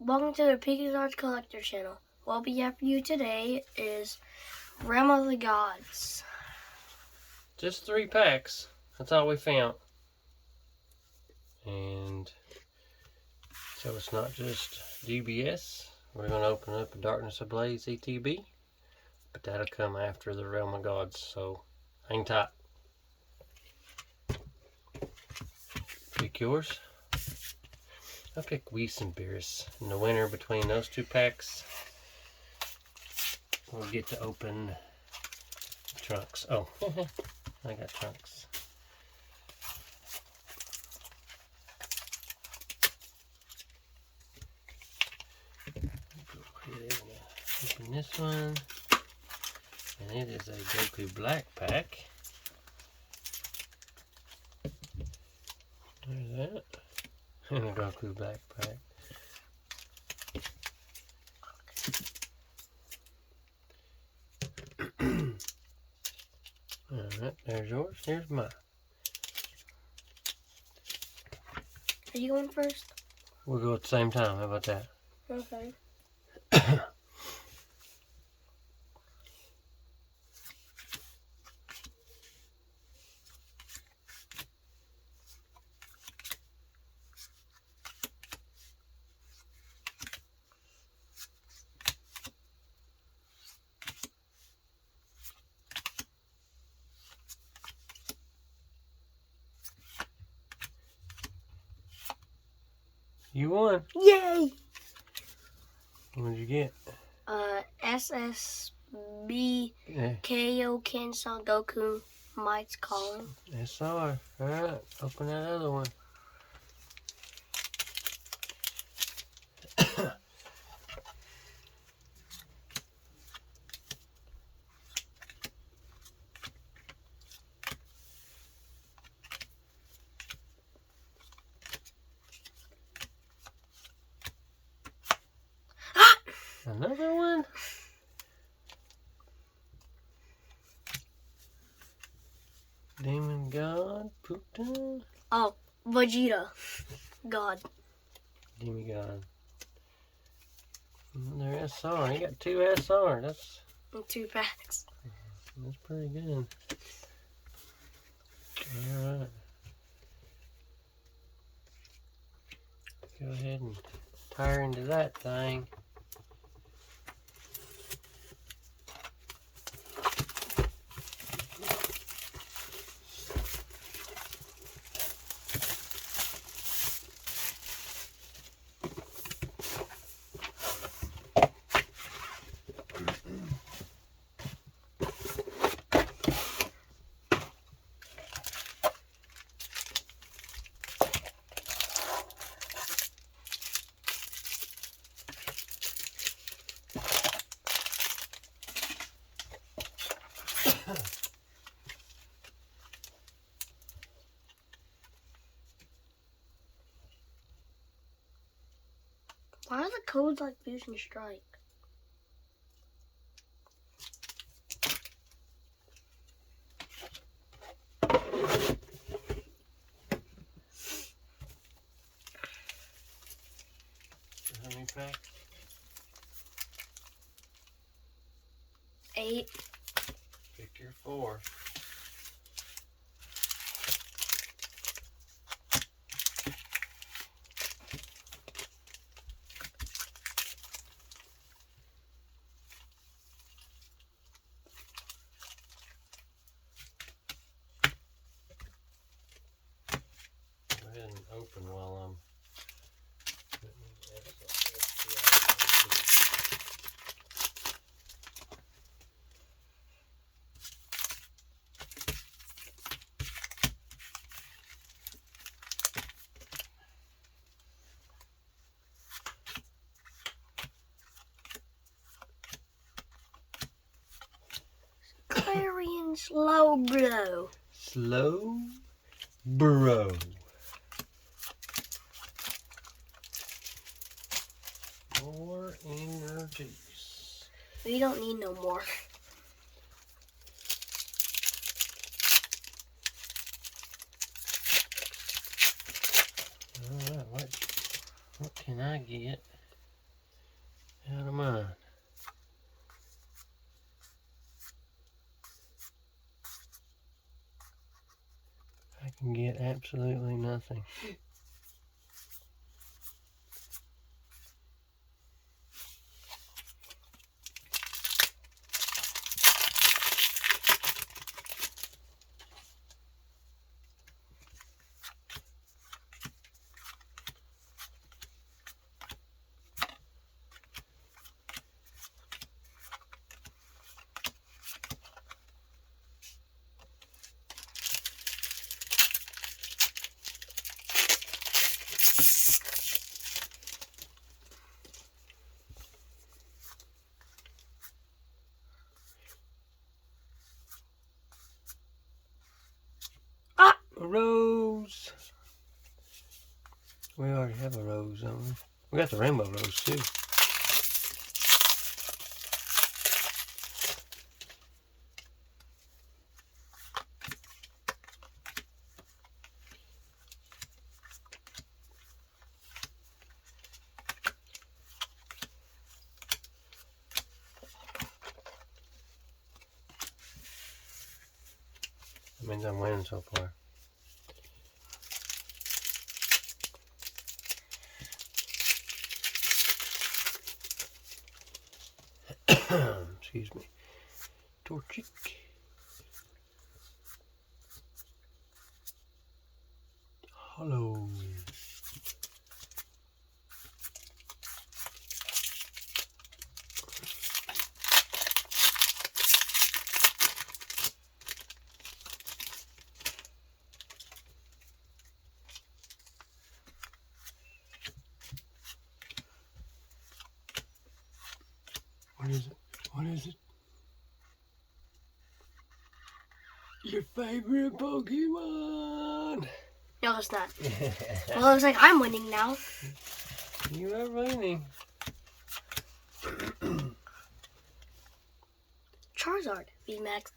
Welcome to the Piggy Large Collector channel. What we have for you today is Realm of the Gods. Just 3 packs. That's all we found. And so it's not just DBS. We're going to open up a Darkness Ablaze ETB. But that'll come after the Realm of Gods. So hang tight. Pick yours. I'll pick Weiss and Beerus. And the winner between those 2 packs will get to open trunks. Oh, I got trunks. Go ahead and open this one. And it is a Goku Black pack. There's that. And a Goku Black pack. Alright, there's yours. Here's mine. Are you going first? We'll go at the same time. How about that? Okay. You won. Yay! What did you get? SSB KO Kensan Goku Might's Calling. SR. Alright, open that other one. Another one? Demon God, Puta. Oh, Vegeta. God. Demigod. Another SR. You got 2 SR. That's 2 packs. pretty good. Alright. Go ahead and tie her into that thing. Why are the codes like Fusion Strike? How many packs? 8. Pick your 4. Go ahead and open while I'm. Clarion Slow Blow. Slow Bro. More energies. We don't need no more. Alright, what can I get Out of mine. I can get absolutely nothing. Ah! A rose. We already have a rose, don't we? We got the rainbow rose too. That means I'm winning so far. Excuse me. Torchic. Hello. What is it? What is it? Your favorite Pokemon! No, it's not. Well, it looks like I'm winning now. You are winning. Charizard, VMAX.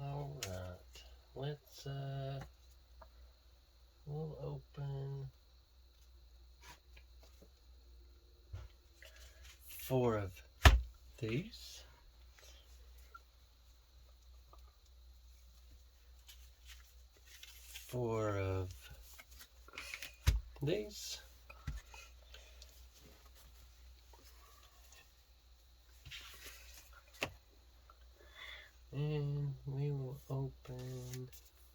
Alright. Let's we'll open 4 of these. Four of these. And we will open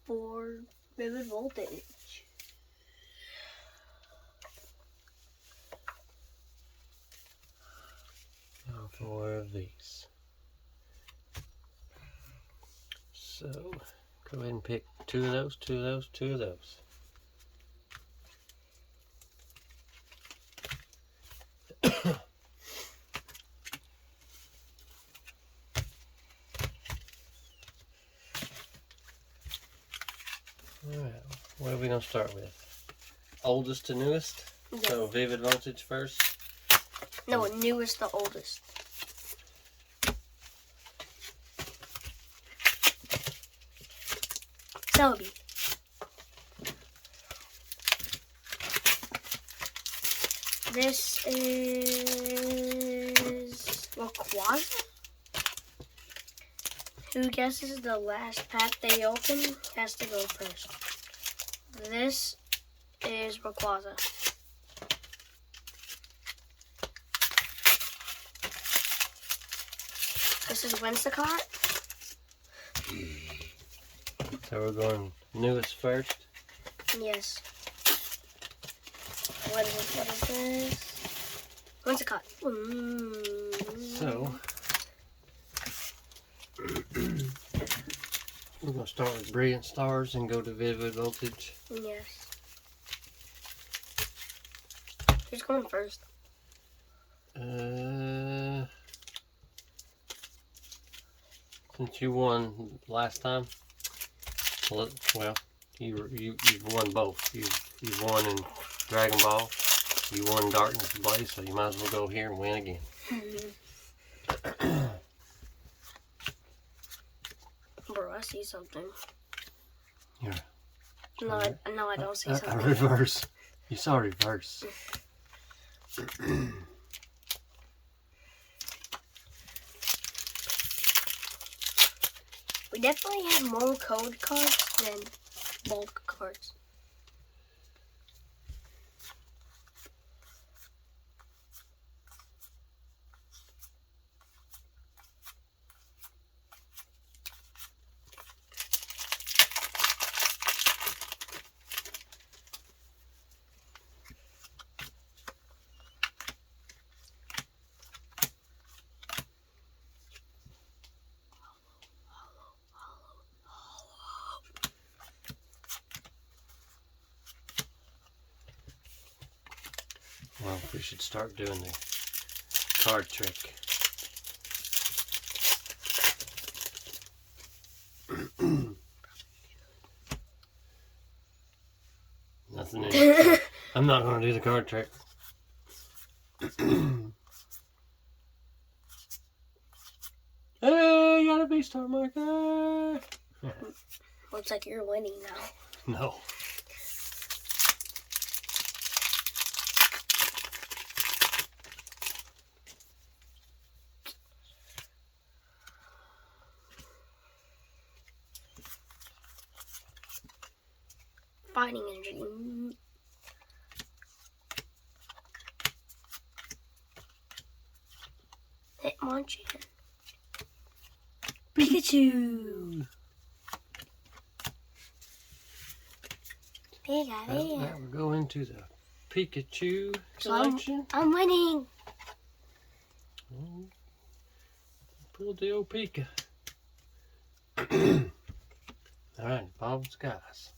4 vivid voltage. 4 of these. So go ahead and pick 2 of those, 2 of those, 2 of those. Alright, what are we going to start with? Oldest to newest? Yes. So vivid voltage first? No, newest the oldest. Celebi. This is Rayquaza. Who guesses the last pack they open has to go first. This is Rayquaza. This is Winsicott. So we're going newest first. Yes. What is this? What is this? Winsicott. So we're going to start with Brilliant Stars and go to vivid voltage. Yes. Who's going first? since you won last time, well, you've won both. You've won in Dragon Ball. You won Darkness Ablaze, so you might as well go here and win again. Bro, I see something. Here. No, I don't see something. A reverse. You saw reverse. We definitely have more code cards than bulk cards. Well, we should start doing the card trick. Nothing in it. I'm not going to do the card trick. Hey, got a V-star marker. Looks like you're winning now. No. Fighting energy. Hitmonchan. Pikachu. That will go into the Pikachu So collection. I'm winning. Pull the old Pika. Alright, Bob Skies.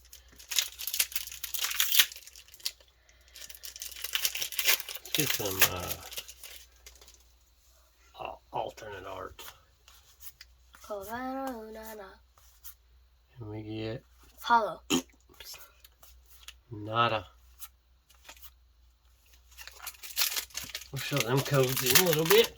Let's get some alternate art. And we get Hollow. nada. We'll show them codes in a little bit.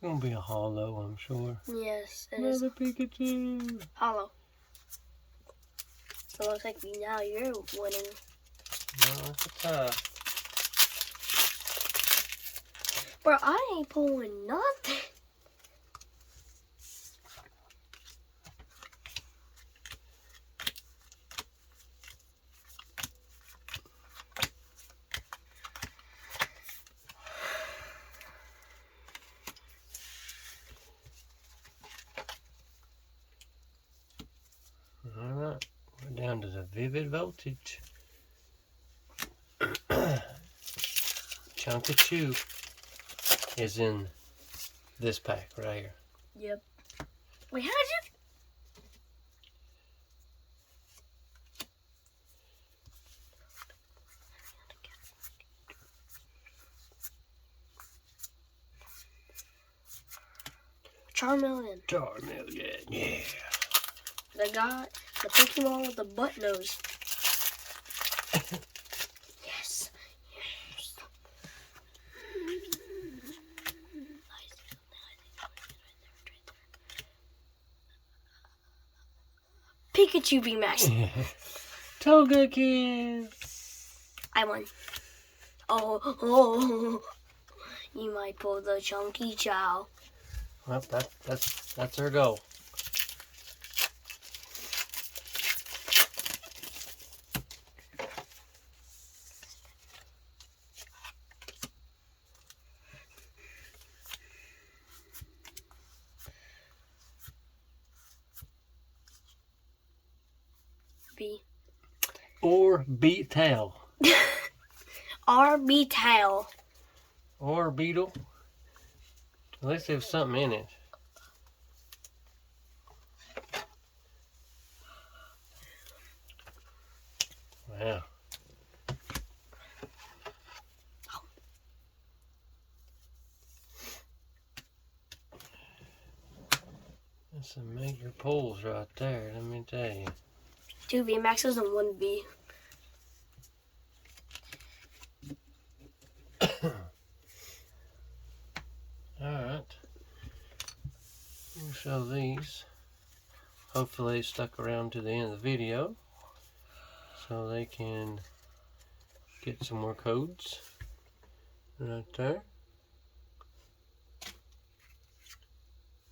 Gonna be a hollow, I'm sure. Yes, it is. Another Pikachu. Hollow. So it looks like now you're winning. No, it's a tie. Bro, I ain't pulling nothing. Alright, we're down to the Vivid Voltage. Chunkachu is in this pack right here. Yep. Wait, how did you? Charmeleon. Charmeleon, yeah. The guy, the Pokemon with the butt nose. Yes. Yes. Pikachu VMAX. Togekiss. I won. Oh, you might pull the Chunky Chow. Well, that's our goal. Orbital. Orbital. Orbital. At least there's something in it. Wow. That's some major pulls right there, let me tell you. 2 VMAXs and 1 V. Alright. We'll show these. Hopefully they stuck around to the end of the video so they can get some more codes. Right there.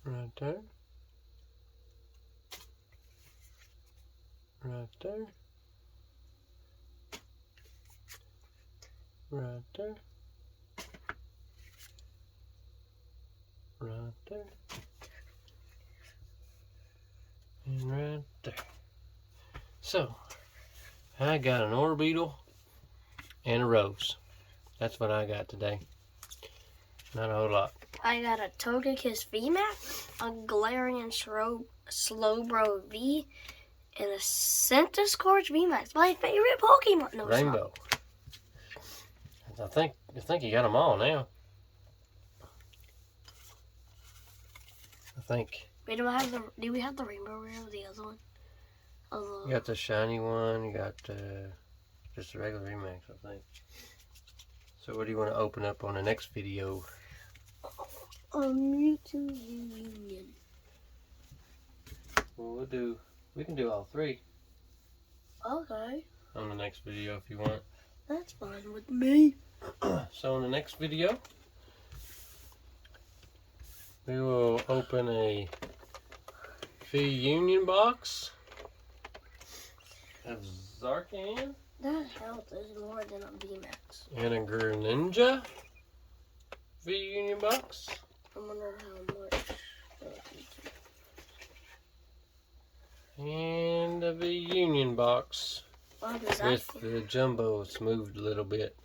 Right there. Right there. Right there. Right there. And right there. So, I got an orbital and a rose. That's what I got today. Not a whole lot. I got a Togekiss VMAX, a Galarian Slowbro V, and a Centiskorch VMAX. My favorite Pokemon. No, Rainbow. I think you got them all now. I think. Wait, do we have the Rainbow Rare or the other one? You got the shiny one. You got just the regular VMAX, I think. So what do you want to open up on the next video? A Mewtwo Union. Well, we can do all 3 Okay, on the next video if you want. that's fine with me. So in the next video, we will open a V Union box of Zarkan That health is more than a VMAX. and a Greninja V Union box. I wonder how much. And a V Union box What does that with the jumbo smoothed a little bit.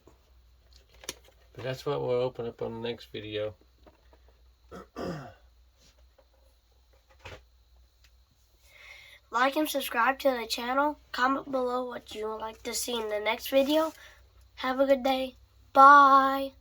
But that's what we'll open up on the next video. Like and subscribe to the channel. Comment below what you would like to see in the next video. Have a good day. Bye.